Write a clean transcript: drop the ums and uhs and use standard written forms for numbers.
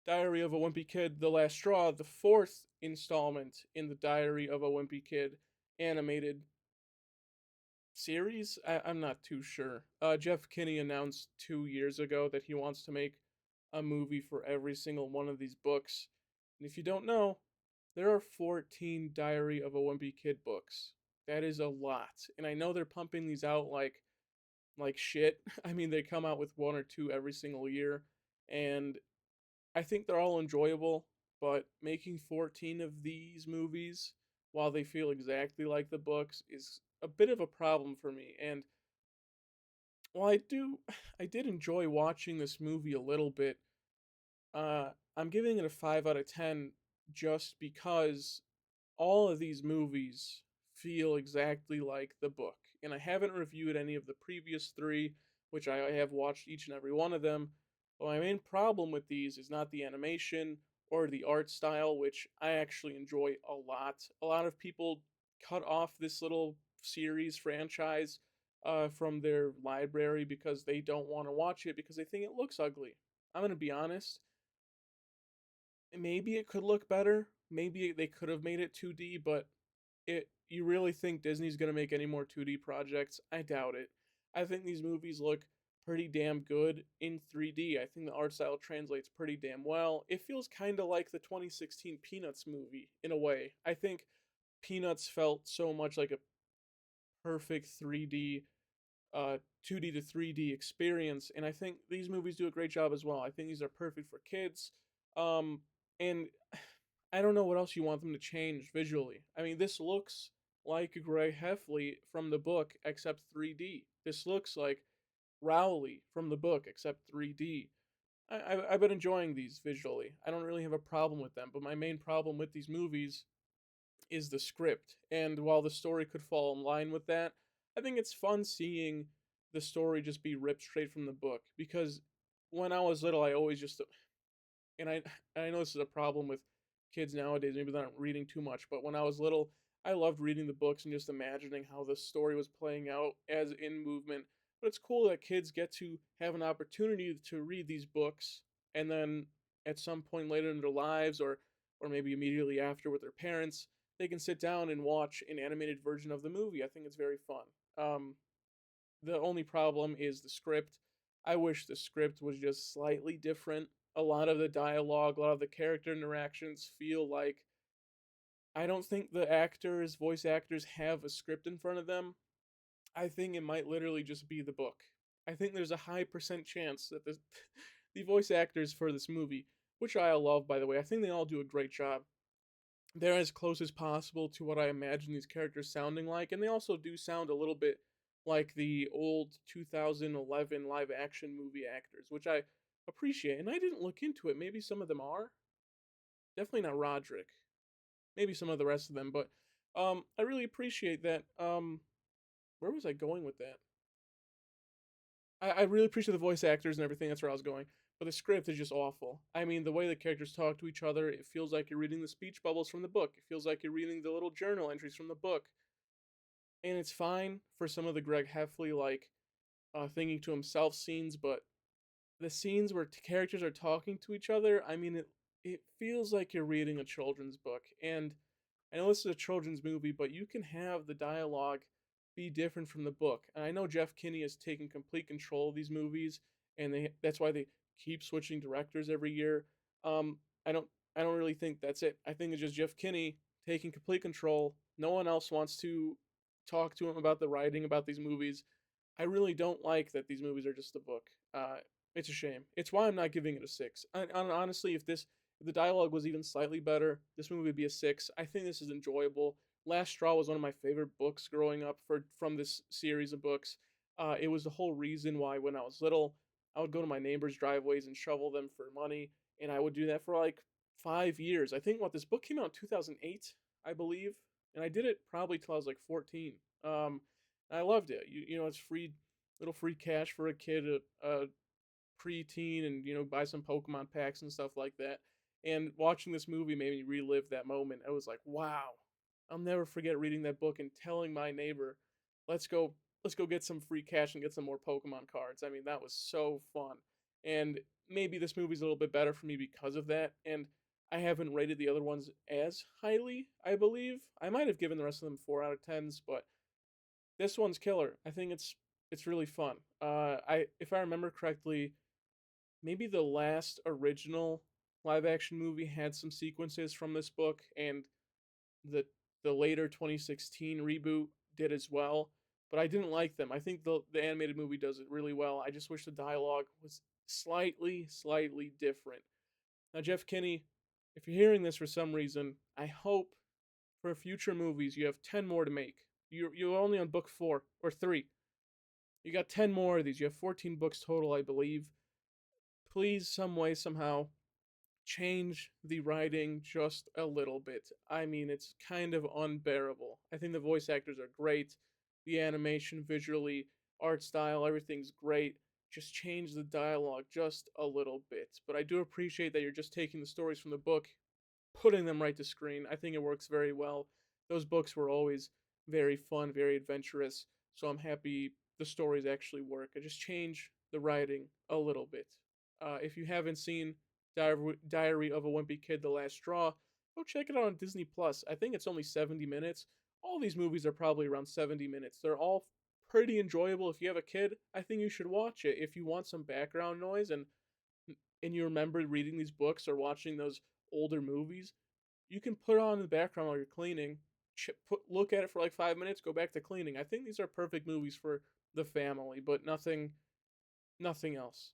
Diary of a Wimpy Kid: The Last Straw, the fourth installment in the Diary of a Wimpy Kid animated series. I'm not too sure. Jeff Kinney announced 2 years ago that he wants to make a movie for every single one of these books. And if you don't know, there are 14 Diary of a Wimpy Kid books. That is a lot. And I know they're pumping these out like shit. I mean, they come out with one or two every single year, and I think they're all enjoyable, but making 14 of these movies while they feel exactly like the books is a bit of a problem for me. And while I did enjoy watching this movie a little bit. I'm giving it a 5 out of 10 just because all of these movies feel exactly like the book. And I haven't reviewed any of the previous three, which I have watched each and every one of them. But my main problem with these is not the animation or the art style, which I actually enjoy a lot. A lot of people cut off this little series franchise from their library because they don't want to watch it because they think it looks ugly. I'm going to be honest, maybe it could look better. Maybe they could have made it 2D, but you really think Disney's going to make any more 2D projects? I doubt it. I think these movies look pretty damn good in 3D. I think the art style translates pretty damn well. It feels kind of like the 2016 Peanuts movie in a way. I think Peanuts felt so much like a perfect 3D 2D to 3D experience, and I think these movies do a great job as well. I think these are perfect for kids, um, and I don't know what else you want them to change visually. I mean, this looks like Greg Heffley from the book, except 3D. This looks like Rowley from the book, except 3D. I've been enjoying these visually. I don't really have a problem with them, but my main problem with these movies is the script. And while the story could fall in line with that, I think it's fun seeing the story just be ripped straight from the book. Because when I was little, I always just, and I know this is a problem with kids nowadays, maybe they're not reading too much, but when I was little, I loved reading the books and just imagining how the story was playing out as in movement. But it's cool that kids get to have an opportunity to read these books and then at some point later in their lives or maybe immediately after with their parents, they can sit down and watch an animated version of the movie. I think it's very fun. The only problem is the script. I wish the script was just slightly different. A lot of the dialogue, a lot of the character interactions feel like I don't think the actors, voice actors, have a script in front of them. I think it might literally just be the book. I think there's a high percent chance that the voice actors for this movie, which I love by the way, I think they all do a great job. They're as close as possible to what I imagine these characters sounding like, and they also do sound a little bit like the old 2011 live action movie actors, which I appreciate. And I didn't look into it. Maybe some of them are. Definitely not Roderick. Maybe some of the rest of them, but I really appreciate that. Where was I going with that? I really appreciate the voice actors and everything. That's where I was going. But the script is just awful. I mean, the way the characters talk to each other, it feels like you're reading the speech bubbles from the book. It feels like you're reading the little journal entries from the book. And it's fine for some of the Greg Heffley, like, thinking to himself scenes, but the scenes where characters are talking to each other, I mean, it feels like you're reading a children's book. And I know this is a children's movie, but you can have the dialogue be different from the book. And I know Jeff Kinney has taken complete control of these movies, and that's why they keep switching directors every year. Um, I don't I don't really think that's it. I think it's just Jeff Kinney taking complete control. No one else wants to talk to him about the writing about these movies. I really don't like that these movies are just a book. It's a shame. It's why I'm not giving it a six. Honestly, if the dialogue was even slightly better, this movie would be a six. I think this is enjoyable. Last Straw was one of my favorite books growing up from this series of books. It was the whole reason why when I was little, I would go to my neighbors' driveways and shovel them for money, and I would do that for like 5 years. I think what this book came out in 2008, I believe, and I did it probably till I was like 14. I loved it. You know, it's free little free cash for a kid, a preteen, and buy some Pokemon packs and stuff like that. And watching this movie made me relive that moment. I was like, wow, I'll never forget reading that book and telling my neighbor, let's go get some free cash and get some more Pokemon cards. I mean, that was so fun. And maybe this movie's a little bit better for me because of that, and I haven't rated the other ones as highly, I believe. I might have given the rest of them 4 out of 10s, but this one's killer. I think it's really fun. I if I remember correctly, maybe the last original live action movie had some sequences from this book, and the the later 2016 reboot did as well, but I didn't like them. I think the animated movie does it really well. I just wish the dialogue was slightly different. Now, Jeff Kinney, if you're hearing this for some reason, I hope for future movies you have 10 more to make. You're only on book 4 or 3. You got 10 more of these. You have 14 books total, I believe. Please, some way, somehow, change the writing just a little bit. I mean, it's kind of unbearable. I think the voice actors are great. The animation, visually, art style, everything's great. Just change the dialogue just a little bit. But I do appreciate that you're just taking the stories from the book, putting them right to screen. I think it works very well. Those books were always very fun, very adventurous. So I'm happy the stories actually work. I just change the writing a little bit. If you haven't seen Diary of a Wimpy Kid: The Last Straw, go check it out on Disney Plus. I think it's only 70 minutes. All these movies are probably around 70 minutes. They're all pretty enjoyable. If you have a kid, I think you should watch it. If you want some background noise and you remember reading these books or watching those older movies, you can put it on in the background while you're cleaning. Look at it for like 5 minutes, go back to cleaning. I think these are perfect movies for the family, but nothing else.